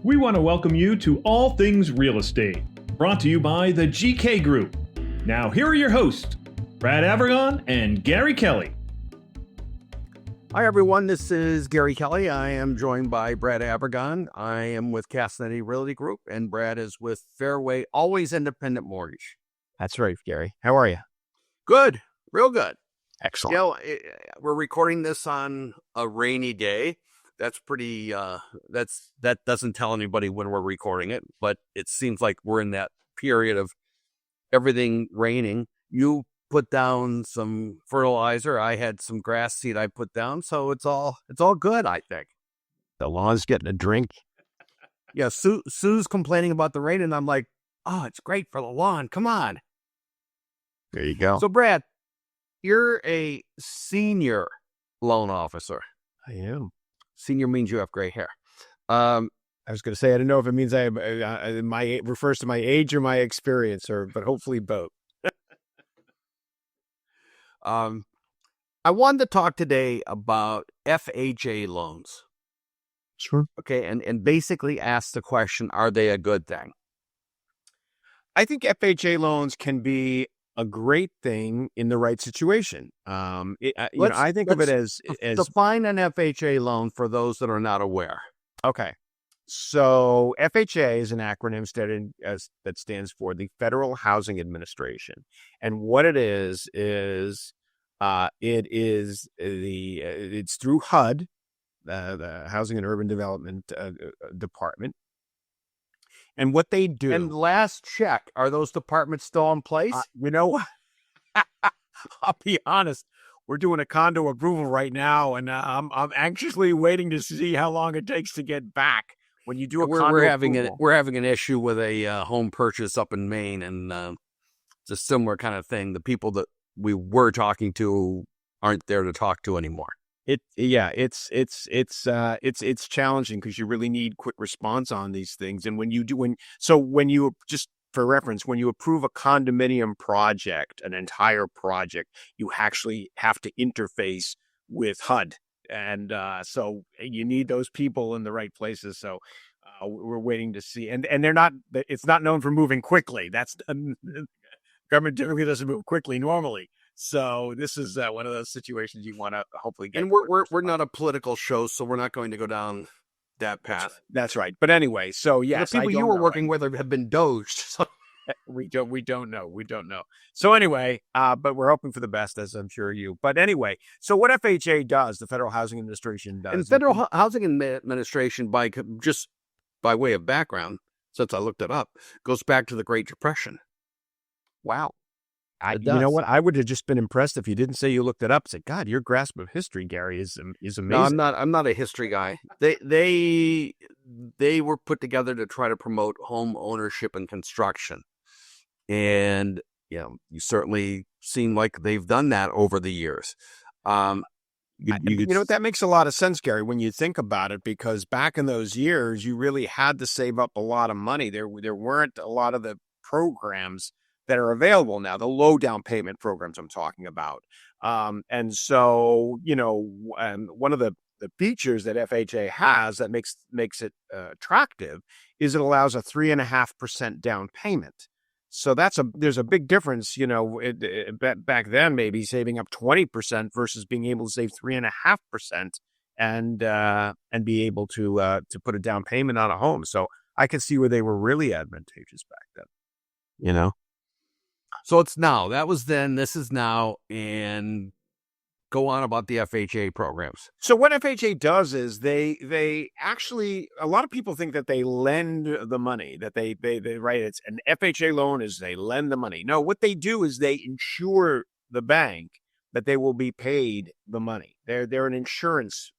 We want to welcome you to All Things Real Estate, brought to you by the GK Group. Now, here are your hosts, Brad Avergon and Gary Kelley. Hi, everyone. This is Gary Kelley. I am joined by Brad Avergon. I am with Castanetti Realty Group, and Brad is with Fairway Always Independent Mortgage. That's right, Gary. How are you? Good. Real good. Excellent. You know, we're recording this on a rainy day. That's pretty, that doesn't tell anybody when we're recording it, but it seems like we're in that period of everything raining. You put down some fertilizer. I had some grass seed I put down, so it's all good, I think. The lawn's getting a drink. Yeah, Sue's complaining about the rain, and I'm like, oh, it's great for the lawn. Come on. There you go. So, Brad, you're a senior loan officer. I am. Senior means you have gray hair. I was going to say, I don't know if it means refers to my age or my experience, but hopefully both. I wanted to talk today about FHA loans. Sure. Okay, and basically ask the question, are they a good thing? I think FHA loans can be a great thing in the right situation. I think of it as define an FHA loan for those that are not aware. Okay. So FHA is an acronym that stands for the Federal Housing Administration, and what it is it's through HUD, the Housing and Urban Development Department. And what they do. And last check, are those departments still in place? I'll be honest. We're doing a condo approval right now, and I'm anxiously waiting to see how long it takes to get back. When you do a condo approval, we're having an issue with a home purchase up in Maine, and it's a similar kind of thing. The people that we were talking to aren't there to talk to anymore. It's challenging because you really need quick response on these things. And when you just for reference, when you approve a condominium project, an entire project, you actually have to interface with HUD. And so you need those people in the right places. So we're waiting to see. And it's not known for moving quickly. Government typically doesn't move quickly normally. So this is one of those situations you want to hopefully get. And we're not a political show, so we're not going to go down that path. That's right. But anyway, so yes, the people you were working with have been dosed. So. We don't know. So anyway, but we're hoping for the best, as I'm sure you. But anyway, so what FHA does, the Federal Housing Administration does, and Federal Housing Administration, by way of background, since I looked it up, goes back to the Great Depression. Wow. You know what? I would have just been impressed if you didn't say you looked it up. Said, God, your grasp of history, Gary, is amazing. No, I'm not a history guy. They were put together to try to promote home ownership and construction, and you certainly seem like they've done that over the years. You know what? That makes a lot of sense, Gary, when you think about it, because back in those years, you really had to save up a lot of money. There weren't a lot of the programs that are available now, the low down payment programs I'm talking about. And so, one of the features that FHA has that makes it attractive is it allows a 3.5% down payment. So there's a big difference, back then, maybe saving up 20% versus being able to save 3.5% and be able to put a down payment on a home. So I can see where they were really advantageous back then, So it's now. That was then. This is now. And go on about the FHA programs. So what FHA does is they actually, a lot of people think that they lend the money, that they right. It's an FHA loan is they lend the money. No, what they do is they insure the bank that they will be paid the money. They're an insurance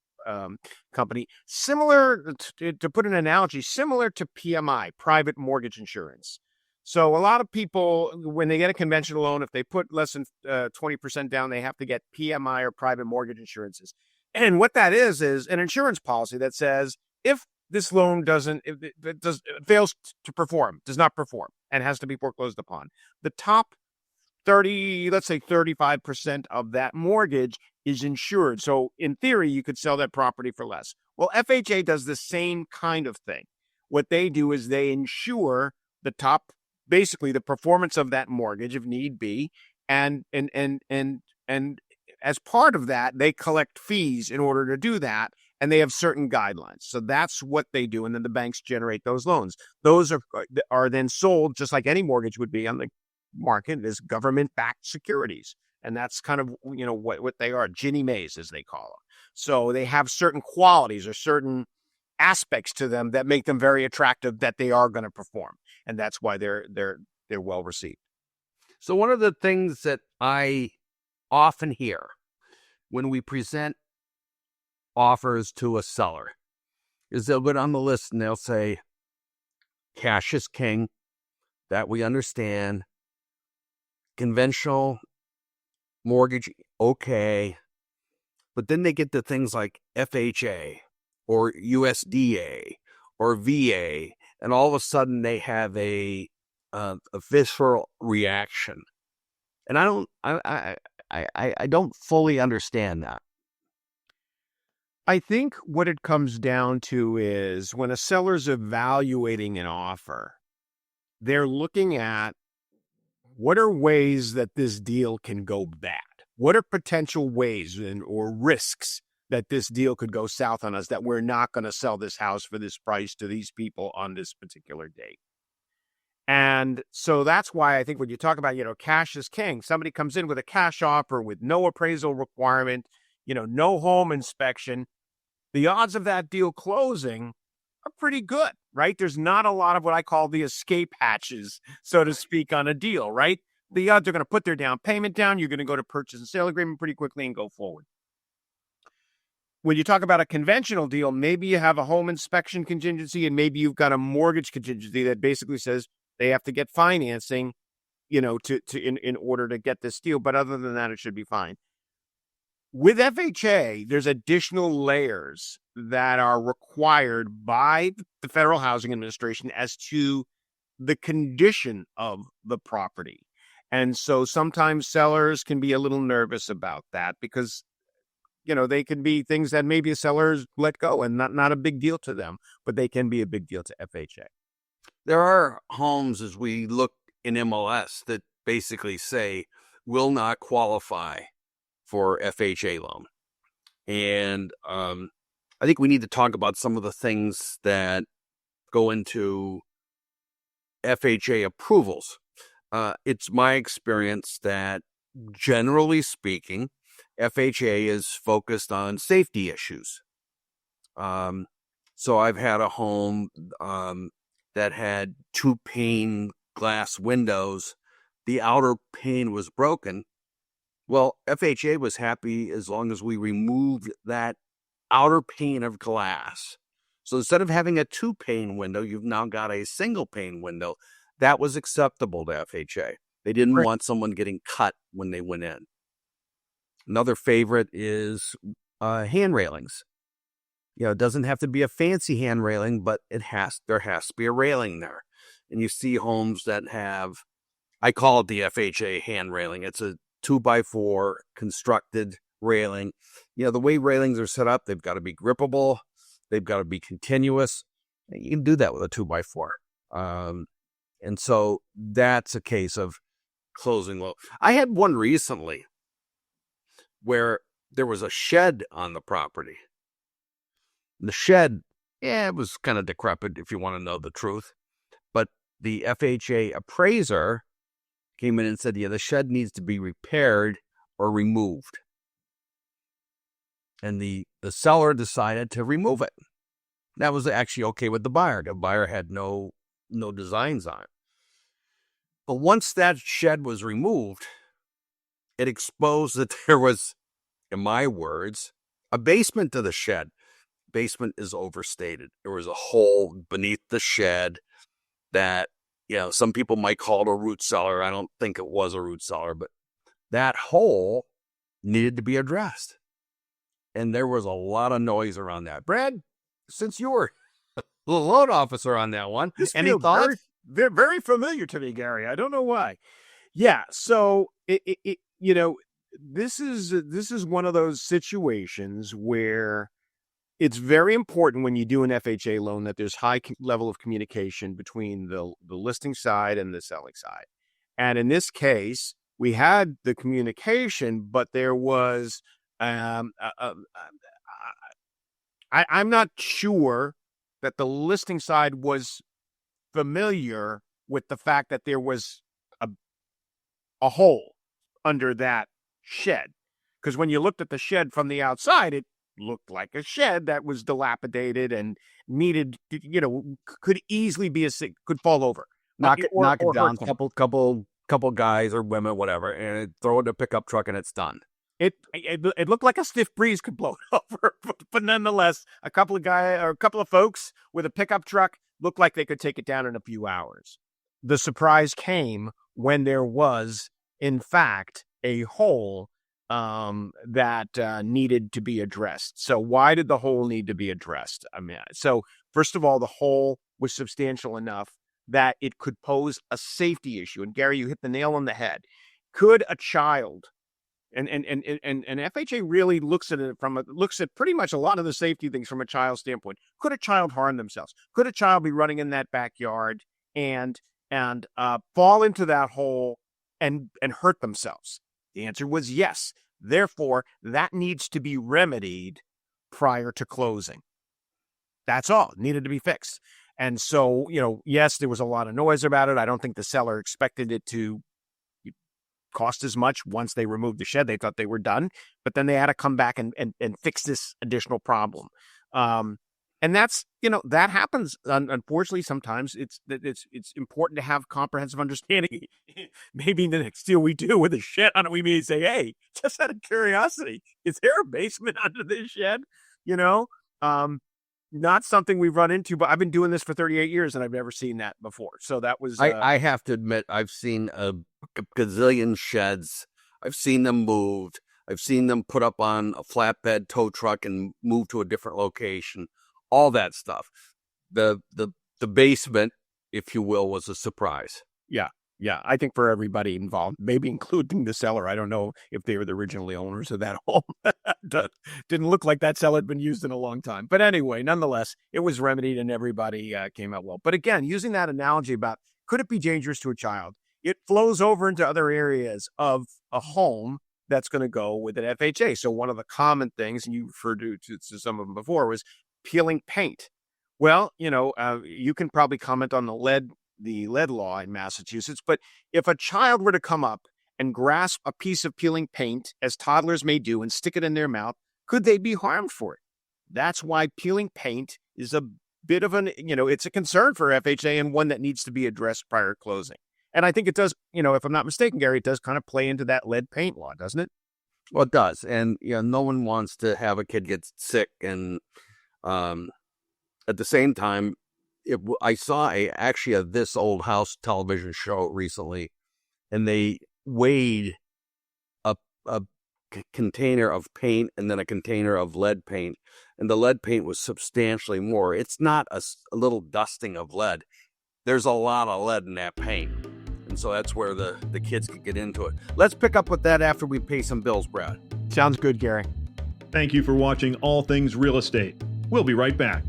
company, similar to put an analogy, similar to PMI, private mortgage insurance. So a lot of people, when they get a conventional loan, if they put less than 20% down, they have to get PMI or private mortgage insurances. And what that is an insurance policy that says if this loan fails to perform, does not perform, and has to be foreclosed upon, the top 30, let's say 35% of that mortgage is insured. So in theory, you could sell that property for less. Well, FHA does the same kind of thing, what they do is they insure basically the performance of that mortgage if need be, and as part of that, they collect fees in order to do that, and they have certain guidelines. So that's what they do, and then the banks generate those loans. Those are then sold just like any mortgage would be on the market as government-backed securities, and that's kind of what they are, Ginnie Maes as they call them. So they have certain qualities or certain aspects to them that make them very attractive that they are going to perform, and that's why they're well received. So one of the things that I often hear when we present offers to a seller is they'll go down the list and they'll say, cash is king, that we understand. Conventional mortgage, okay. But then they get to things like FHA or USDA or VA, and all of a sudden they have a visceral reaction. And I don't fully understand that. I think what it comes down to is when a seller's evaluating an offer, they're looking at what are ways that this deal can go bad? What are potential ways or risks that this deal could go south on us, that we're not going to sell this house for this price to these people on this particular date? And so that's why I think when you talk about, cash is king, somebody comes in with a cash offer with no appraisal requirement, no home inspection, the odds of that deal closing are pretty good, right? There's not a lot of what I call the escape hatches, so to speak, on a deal, right? The odds are going to put their down payment down. You're going to go to purchase and sale agreement pretty quickly and go forward. When you talk about a conventional deal, maybe you have a home inspection contingency and maybe you've got a mortgage contingency that basically says they have to get financing, in order to get this deal. But other than that, it should be fine. With FHA, there's additional layers that are required by the Federal Housing Administration as to the condition of the property. And so sometimes sellers can be a little nervous about that because, they can be things that maybe a seller's let go and not a big deal to them, but they can be a big deal to FHA. There are homes, as we look in MLS, that basically say will not qualify for FHA loan. And I think we need to talk about some of the things that go into FHA approvals. It's my experience that, generally speaking, FHA is focused on safety issues. So I've had a home that had 2-pane glass windows. The outer pane was broken. Well, FHA was happy as long as we removed that outer pane of glass. So instead of having a 2-pane window, you've now got a single pane window. That was acceptable to FHA. They didn't want someone getting cut when they went in. Another favorite is hand railings. It doesn't have to be a fancy hand railing, but there has to be a railing there. And you see homes that have, I call it the FHA hand railing. It's a 2x4 constructed railing. The way railings are set up, they've got to be grippable. They've got to be continuous. You can do that with a 2x4. And so that's a case of closing low. I had one recently where there was a shed on the property. The shed, it was kind of decrepit if you want to know the truth. But the FHA appraiser came in and said, the shed needs to be repaired or removed. And the seller decided to remove it. That was actually okay with the buyer. The buyer had no designs on it. But once that shed was removed, it exposed that there was, in my words, a basement to the shed. Basement is overstated. There was a hole beneath the shed that, some people might call it a root cellar. I don't think it was a root cellar, but that hole needed to be addressed. And there was a lot of noise around that. Brad, since you were the loan officer on that one, any thoughts? They're very familiar to me, Gary. I don't know why. Yeah. So this is one of those situations where it's very important when you do an FHA loan that there's high level of communication between the listing side and the selling side. And in this case, we had the communication, but there was, I'm not sure that the listing side was familiar with the fact that there was a hole under that shed. Because when you looked at the shed from the outside, it looked like a shed that was dilapidated and needed, could easily could fall over. Knock it down, couple guys or women, whatever, and throw it in a pickup truck and it's done. It looked like a stiff breeze could blow it over, but nonetheless, a couple of folks with a pickup truck looked like they could take it down in a few hours. The surprise came when there was, in fact, a hole that needed to be addressed. So why did the hole need to be addressed? So first of all, the hole was substantial enough that it could pose a safety issue. And Gary, you hit the nail on the head. Could a child, and FHA really looks at pretty much a lot of the safety things from a child's standpoint. Could a child harm themselves? Could a child be running in that backyard and fall into that hole and hurt themselves? The answer was yes. Therefore, that needs to be remedied prior to closing. That's all. It needed to be fixed. And so, yes, there was a lot of noise about it. I don't think the seller expected it to cost as much once they removed the shed. They thought they were done, but then they had to come back and fix this additional problem. And that's, that happens. Unfortunately, sometimes it's important to have comprehensive understanding. Maybe the next deal we do with a shed on it, we may say, hey, just out of curiosity, is there a basement under this shed? Not something we've run into, but I've been doing this for 38 years and I've never seen that before. So that was... I have to admit, I've seen a gazillion sheds. I've seen them moved. I've seen them put up on a flatbed tow truck and move to a different location. All that stuff. The basement, if you will, was a surprise. Yeah, I think for everybody involved, maybe including the seller. I don't know if they were the original owners of that home. Didn't look like that cell had been used in a long time. But anyway, nonetheless, it was remedied and everybody came out well. But again, using that analogy about could it be dangerous to a child? It flows over into other areas of a home that's going to go with an FHA. So one of the common things, and you referred to some of them before, was peeling paint. Well, you can probably comment on the lead law in Massachusetts, but if a child were to come up and grasp a piece of peeling paint, as toddlers may do, and stick it in their mouth, could they be harmed for it? That's why peeling paint is a bit of it's a concern for FHA and one that needs to be addressed prior to closing. And I think it does, if I'm not mistaken, Gary, it does kind of play into that lead paint law, doesn't it? Well, it does. And, no one wants to have a kid get sick. And at the same time, I saw actually a This Old House television show recently, and they weighed a container of paint and then a container of lead paint, and the lead paint was substantially more. It's not a little dusting of lead. There's a lot of lead in that paint, and so that's where the kids could get into it. Let's pick up with that after we pay some bills, Brad. Sounds good, Gary. Thank you for watching All Things Real Estate. We'll be right back.